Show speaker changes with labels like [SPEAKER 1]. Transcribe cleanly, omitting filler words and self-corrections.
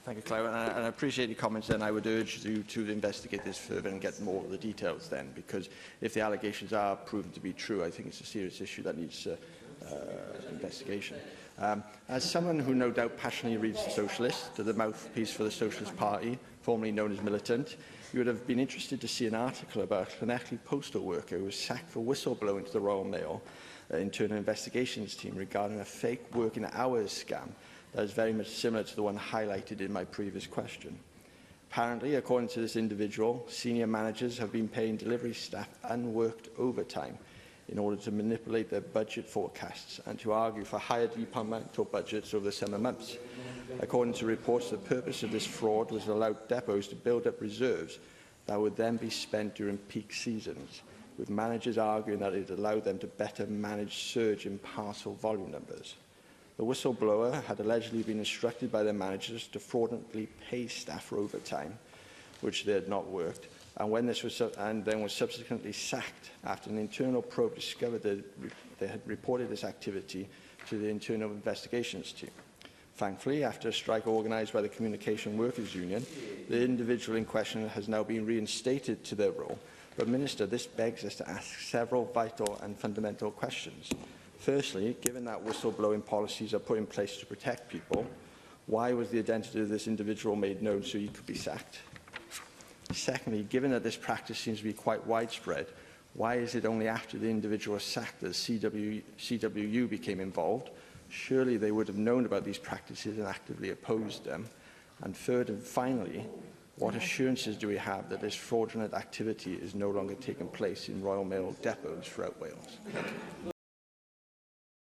[SPEAKER 1] Thank you, Clive, and I appreciate your comments. And I would urge you to investigate this further and get more of the details then, because if the allegations are proven to be true, I think it's a serious issue that needs investigation. As someone who no doubt passionately reads The Socialist, the mouthpiece for the Socialist Party, formerly known as Militant, you would have been interested to see an article about an Llanelli postal worker who was sacked for whistleblowing to the Royal Mail internal investigations team regarding a fake working hours scam that is very much similar to the one highlighted in my previous question. Apparently, according to this individual, senior managers have been paying delivery staff unworked overtime in order to manipulate their budget forecasts and to argue for higher departmental budgets over the summer months. According to reports, the purpose of this fraud was to allow depots to build up reserves that would then be spent during peak seasons, with managers arguing that it allowed them to better manage surge in parcel volume numbers. The whistleblower had allegedly been instructed by their managers to fraudulently pay staff for overtime, which they had not worked, and then was subsequently sacked after an internal probe discovered that they had reported this activity to the internal investigations team. Thankfully, after a strike organised by the Communication Workers Union, the individual in question has now been reinstated to their role. But, Minister, this begs us to ask several vital and fundamental questions. Firstly, given that whistleblowing policies are put in place to protect people, why was the identity of this individual made known so he could be sacked? Secondly, given that this practice seems to be quite widespread, why is it only after the individual was sacked that CWU became involved? Surely they would have known about these practices and actively opposed them. And third and finally, what assurances do we have that this fraudulent activity is no longer taking place in Royal Mail depots throughout Wales? Thank you.